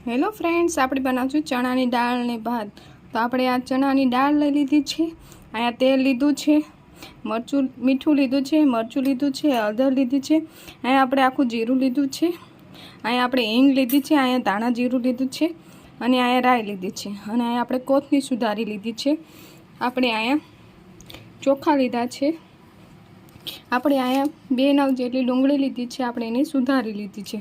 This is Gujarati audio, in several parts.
हेलो फ्रेंड्स, આપણે બનાવશું ચણાની દાળ ને ભાત। તો આપણે આ ચણાની દાળ લઈ લીધી છે, અહીંયા તેલ લીધું છે, મરચું મીઠું લીધું છે, મરચું લીધું છે, હળદર લીધી છે, અહીંયા આપણે આખું જીરું લીધું છે, અહીંયા આપણે હિંગ લીધી છે, અહીંયા ધાણા જીરું લીધું છે અને અહીંયા રાઈ લીધી છે અને અહીંયા આપણે કોથમીર સુધારી લીધી છે। આપણે અહીંયા ચોખા લીધા છે, આપણે અહીંયા 2 નંગ જેટલી ડુંગળી લીધી છે, આપણે એને સુધારી લીધી છે।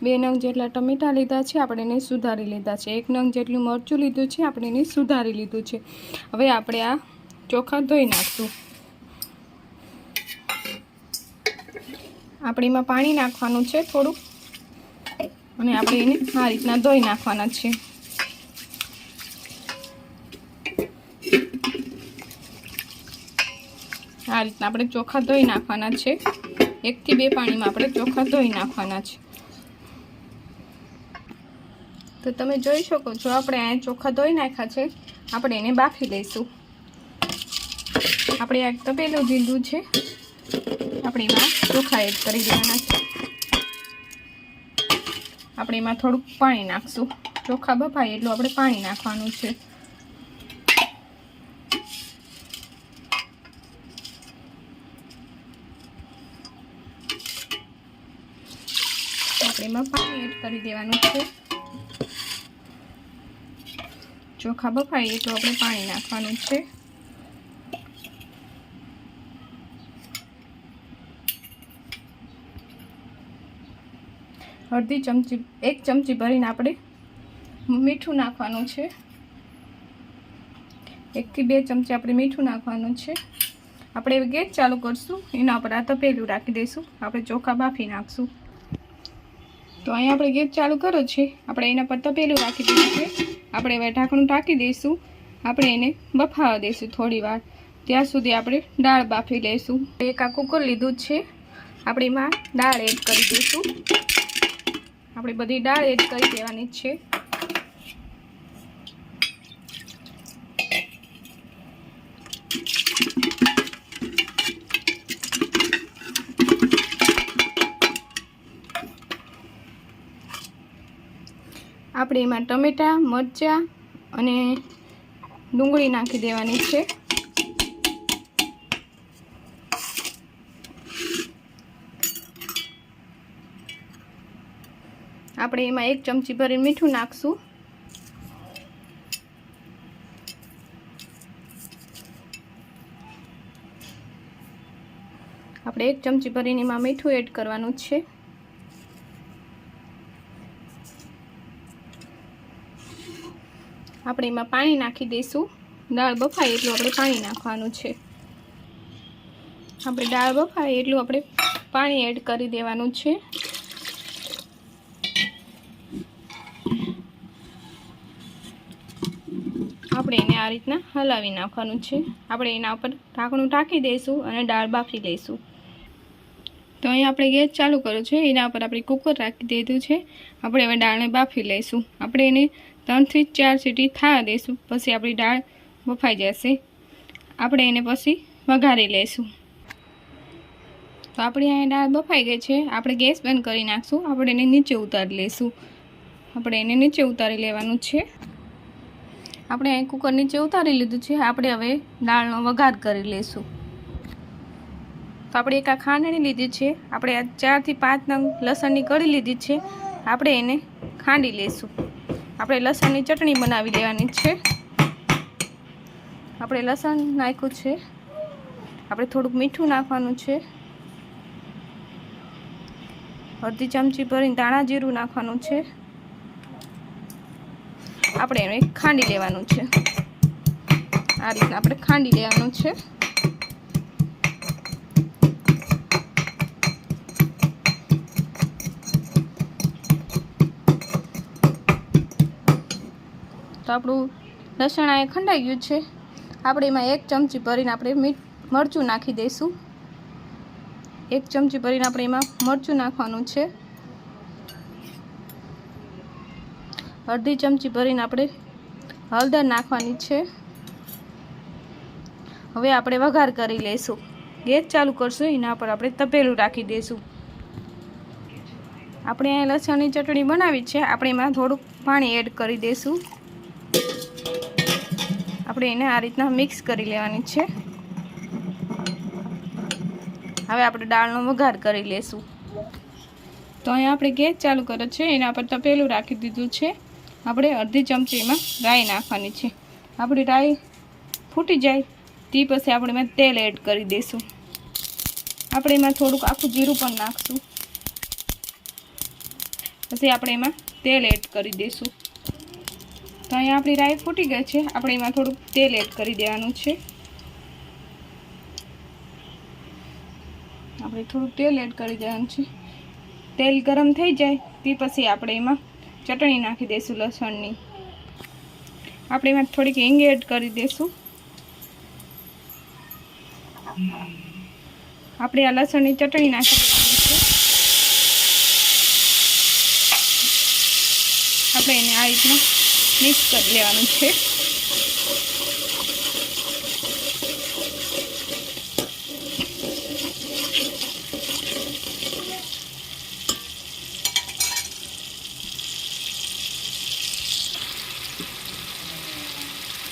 2 નંગ જેટલા ટમેટા લીધા છે, આપણે એને સુધારી લીધા છે। 1 નંગ જેટલું મરચું લીધું છે, આપણે એને સુધારી લીધું છે। હવે આપણે આ ચોખા ધોઈ નાખશું। આપણે એમાં પાણી નાખવાનું છે થોડું અને આપણે એને આ રીતના ધોઈ નાખવાના છે। આ રીતના આપણે ચોખા ધોઈ નાખવાના છે। 1 થી 2 પાણીમાં આપણે ચોખા ધોઈ નાખવાના છે। તો તમે જોઈ શકો છો, આપણે આ ચોખા ધોઈ નાખ્યા છે। આપણે એને બાફી લઈશું। આપણે એક તપેલું લીધું છે, આપણે એમાં ચોખા એડ કરી દેવાના છે। આપણે એમાં થોડુંક પાણી નાખશું। ચોખા બફાય એટલું આપણે પાણી નાખવાનું છે। આપણે એમાં પાણી એડ કરી દેવાનું છે। ચોખા બફાય એટલું આપણે પાણી નાખવાનું છે। અડધી ચમચી 1 ચમચી ભરીને આપણે મીઠું નાખવાનું છે। 1 થી 2 ચમચી આપણે મીઠું નાખવાનું છે। આપણે ગેસ ચાલુ કરશું, એના પર આ તપેલું રાખી દઈશું। આપણે ચોખા બાફી નાખશું। તો અહીંયા આપણે ગેસ ચાલુ કર્યો છે, આપણે એના પર તપેલું રાખી દીધું છે। આપણે હવે ઢાંકણું ઢાંકી દઈશું। આપણે એને બફાવા દઈશું થોડી વાર, ત્યાં સુધી આપણે દાળ બાફી લઈશું। એક આ કુકર લીધું છે, આપણે એમાં દાળ એડ કરી દઈશું। આપણે બધી દાળ એડ કરી દેવાની છે। આપણે એમાં ટમેટા, મરચાં અને ડુંગળી નાખી દેવાની છે। આપણે એમાં 1 ચમચી ભરીને મીઠું નાખશું। આપણે 1 ચમચી ભરીને એમાં મીઠું એડ કરવાનું છે। આપણે એમાં પાણી નાખી દઈશું। દાળ બફાય એટલું આપણે પાણી નાખવાનું છે। આપણે દાળ બફાય એટલું આપણે પાણી એડ કરી દેવાનું છે। આપણે એને આ રીતના હલાવી નાખવાનું છે। આપણે એના ઉપર ઢાંકણું ઢાંકી દઈશું અને દાળ બાફી લઈશું। તો અહીં આપણે ગેસ ચાલુ કર્યો છે, એના ઉપર આપણે કુકર રાખી દીધું છે। આપણે હવે દાળને બાફી લઈશું। આપણે એને 3 થી 4 સીટી થવા દઈશું, પછી આપણી દાળ બફાઈ જશે। આપણે એને પછી વઘારી લઈશું। તો આપણી અહીં દાળ બફાઈ ગઈ છે, આપણે ગેસ બંધ કરી નાખશું। આપણે એને નીચે ઉતારી લઈશું। આપણે એને નીચે ઉતારી લેવાનું છે। આપણે અહીં કુકર નીચે ઉતારી લીધું છે। આપણે હવે દાળનો વઘાર કરી લઈશું। તો આપણે એક આ ખાંડણી લીધી છે, આપણે આ 4 થી 5 નંગ લસણની કળી લીધી છે, આપણે એને ખાંડી લઈશું। આપણે લસણની ચટણી બનાવી લેવાની છે। આપણે લસણ નાખ્યું છે, આપણે થોડુંક મીઠું નાખવાનું છે, અડધી ચમચી ભરીને ધાણા જીરું નાખવાનું છે। આપણે એને ખાંડી લેવાનું છે। આ રીતના આપણે ખાંડી લેવાનું છે। તો આપણું લસણ આ ખંડાઈ ગયું છે। આપણે એમાં 1 ચમચી ભરીને આપણે મરચું નાખી દઈશું। 1 ચમચી ભરીને આપણે એમાં મરચું નાખવાનું છે। અડધી ચમચી ભરીને આપણે હળદર નાખવાની છે। હવે આપણે વઘાર કરી લઈશું। ગેસ ચાલુ કરશું, એના પર આપણે તપેલું રાખી દઈશું। આપણે અહીં લસણની ચટણી બનાવી છે, આપણે એમાં થોડુંક પાણી એડ કરી દઈશું. આપણે એને આ રીતના મિક્સ કરી લેવાની છે. હવે આપણે દાળનો વઘાર કરી લેશું. તો અહીંયા આપણે ગેસ ચાલુ કર્યો છે, એના પર તપેલું રાખી દીધું છે. આપણે અડધી ચમચી એમાં રાઈ નાખવાની છે. આપણી રાઈ ફૂટી જાય તે પછી આપણે એમાં તેલ એડ કરી દઈશું. આપણે એમાં થોડુંક આખું જીરું પણ નાખશું. પછી આપણે એમાં તેલ એડ કરી દઈશું. તો અહીંયા આપણી રાઈ ફૂટી ગઈ છે, આપણે એમાં થોડુંક તેલ એડ કરી દેવાનું છે. આપણે થોડુંક તેલ એડ કરી દેવાનું છે. તેલ ગરમ થઈ જાય તે પછી આપણે એમાં ચટણી નાખી દઈશું લસણની. આપણે એમાં થોડીક હિંગ એડ કરી દઈશું. આપણે આ લસણની ચટણી નાખી દઈશું છે. આપણે એને આ રીતના મિક્સ કરી લેવાનું છે.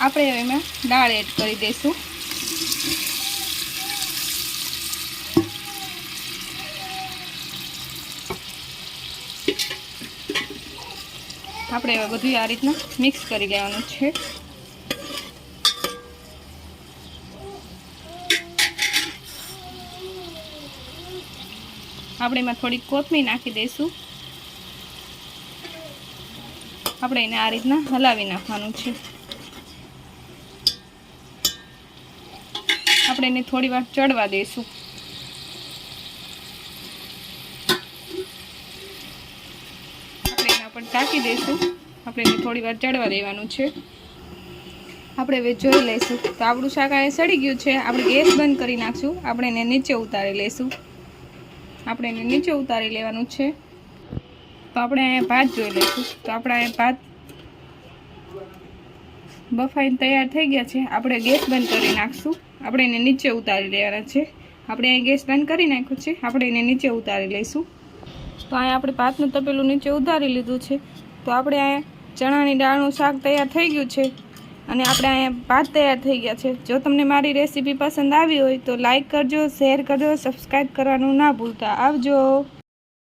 આપણે હવે એમાં દાળ એડ કરી દઈશું. આપણે હવે બધું આ રીતના મિક્સ કરી લેવાનું છે. આપણે એમાં થોડીક કોથમીર નાખી દઈશું. આપણે એને આ રીતના હલાવી નાખવાનું છે. આપણે એને થોડી વાર ચડવા દઈશું. આપણે એના પર ઢાંકી દઈશું. આપણે એને થોડી વાર ચડવા દેવાનું છે. આપણે હવે જોઈ લઈશું તો આપણું શાક આ સડી ગયું છે. આપણે ગેસ બંધ કરી નાખશું. આપણે એને નીચે ઉતારી લઈશું. આપણે એને નીચે ઉતારી લેવાનું છે. તો આપણે અહીંયા ભાત જોઈ લઈશું. તો આપણે અહીંયા ભાત બફાઈને તૈયાર થઈ ગયા છે. આપણે ગેસ બંધ કરી નાખશું. આપણે એને નીચે ઉતારી લેવાના છે. આપણે અહીં ગેસ બંધ કરી નાખ્યું છે. આપણે એને નીચે ઉતારી લઈશું. તો અહીંયા આપણે ભાતનું તપેલું નીચે ઉતારી લીધું છે. તો આપણે અહીંયા ચણાની દાળનું શાક તૈયાર થઈ ગયું છે અને આપણે અહીંયા ભાત તૈયાર થઈ ગયા છે. જો તમને મારી રેસીપી પસંદ આવી હોય તો લાઈક કરજો, શેર કરજો, સબસ્ક્રાઈબ કરવાનું ના ભૂલતા. આવજો.